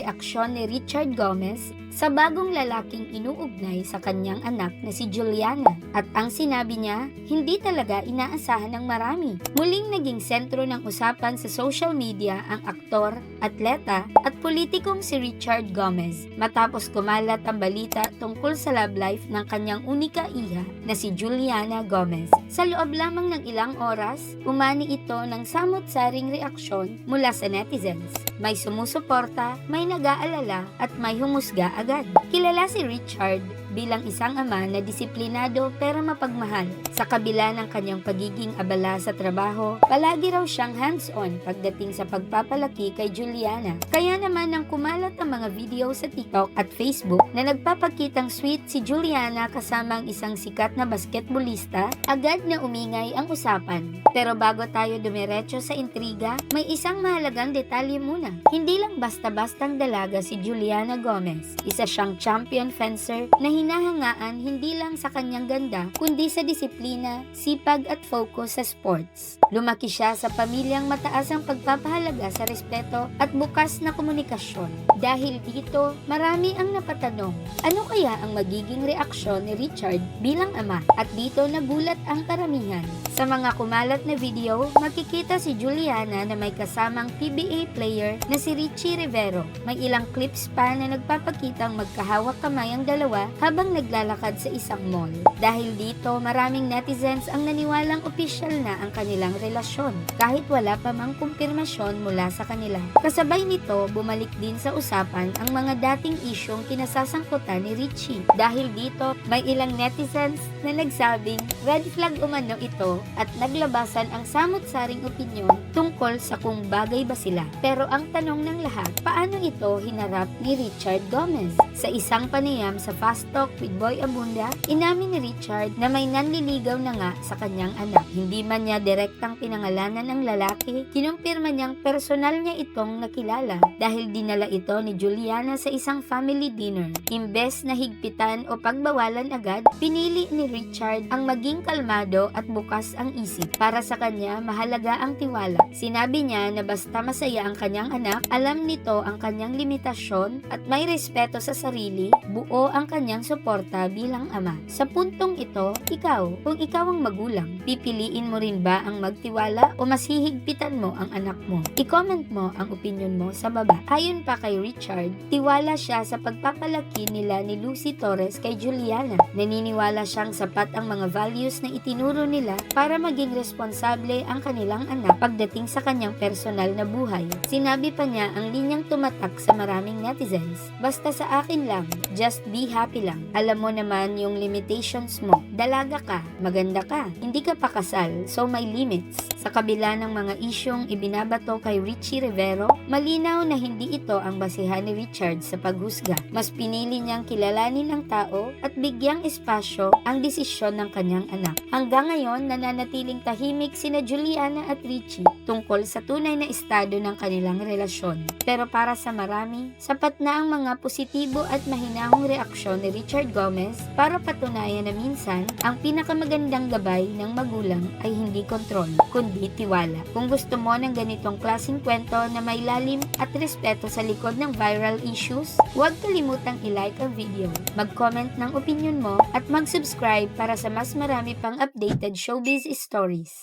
reaksyon ni Richard Gomez sa bagong lalaking inuugnay sa kanyang anak na si Juliana. At ang sinabi niya, hindi talaga inaasahan ng marami. Muling naging sentro ng usapan sa social media ang aktor, atleta at politikong si Richard Gomez matapos kumalat ang balita tungkol sa love life ng kanyang unika iha na si Juliana Gomez. Sa loob lamang ng ilang oras, umani ito ng samot-saring reaksyon mula sa netizens. May sumusuporta, may nag-aalala at may humusga agad. Kilala si Richard bilang isang ama na disiplinado pero mapagmahal. Sa kabila ng kanyang pagiging abala sa trabaho, palagi raw siyang hands-on pagdating sa pagpapalaki kay Juliana. Kaya naman nang kumalat ang mga video sa TikTok at Facebook na nagpapakitang sweet si Juliana kasama ang isang sikat na basketballista, agad na umingay ang usapan. Pero bago tayo dumiretso sa intriga, may isang mahalagang detalye muna. Hindi lang basta-bastang dalaga si Juliana Gomez. Isa siyang champion fencer na hinahangaan hindi lang sa kanyang ganda, kundi sa disiplina, sipag at focus sa sports. Lumaki siya sa pamilyang mataas ang pagpapahalaga sa respeto at bukas na komunikasyon. Dahil dito, marami ang napatanong, ano kaya ang magiging reaksyon ni Richard bilang ama? At dito nagulat ang karamihan. Sa mga kumalat na video, makikita si Juliana na may kasamang PBA player na si Richie Rivero. May ilang clips pa na nagpapakitang magkahawak kamay ang dalawa habang naglalakad sa isang mall. Dahil dito, maraming netizens ang naniwalang opisyal na ang kanilang relasyon, kahit wala pa mang kumpirmasyon mula sa kanila. Kasabay nito, bumalik din sa usapan ang mga dating isyong kinasasangkutan ni Richie. Dahil dito, may ilang netizens na nagsabing red flag umano ito at naglabasan ang samot-saring opinyon tungkol sa kung bagay ba sila. Pero ang tanong ng lahat, paano ito hinarap ni Richard Gomez? Sa isang panayam sa Fast Talk with Boy Abunda, inamin ni Richard na may nanliligaw na nga sa kanyang anak. Hindi man niya direktang pinangalanan ng lalaki, kinumpirma niyang personal niya itong nakilala dahil dinala ito ni Juliana sa isang family dinner. Imbes na higpitan o pagbawalan agad, pinili ni Richard ang maging kalmado at bukas ang isip. Para sa kanya, mahalaga ang tiwala. Sinabi niya na basta masaya ang kanyang anak, alam nito ang kanyang limitasyon at may respeto sa sarili, buo ang kanyang suporta bilang ama. Sa puntong ito, kung ikaw ang magulang, pipiliin mo rin ba ang magtiwala o mas hihigpitan mo ang anak mo? I-comment mo ang opinion mo sa baba. Ayon pa kay Richard, tiwala siya sa pagpapalaki nila ni Lucy Torres kay Juliana. Naniniwala siyang sapat ang mga values na itinuro nila para maging responsable ang kanilang anak pagdating sa kanyang personal na buhay. Sinabi pa niya ang linyang tumatak sa maraming netizens, basta sa akin lang, just be happy lang. Alam mo naman yung limitations mo. Dalaga ka, maganda ka, hindi ka pa kasal, so may limits. Sa kabila ng mga isyong ibinabato kay Richie Rivero, malinaw na hindi ito ang basihan ni Richard sa paghusga. Mas pinili niyang kilalanin ang tao at bigyang espasyo ang desisyon ng kanyang anak. Hanggang ngayon, nananatiling tahimik sina Juliana at Richie tungkol sa tunay na estado ng kanilang relasyon. Pero para sa marami, sapat na ang mga positibo at mahinahong reaksyon ni Richard Gomez para patunayan na minsan, ang pinakamagandang gabay ng magulang ay hindi kontrol, kundi tiwala. Kung gusto mo ng ganitong klaseng kwento na may lalim at respeto sa likod ng viral issues, huwag kalimutang i-like ang video, mag-comment ng opinion mo at mag-subscribe para sa mas marami pang updated showbiz stories.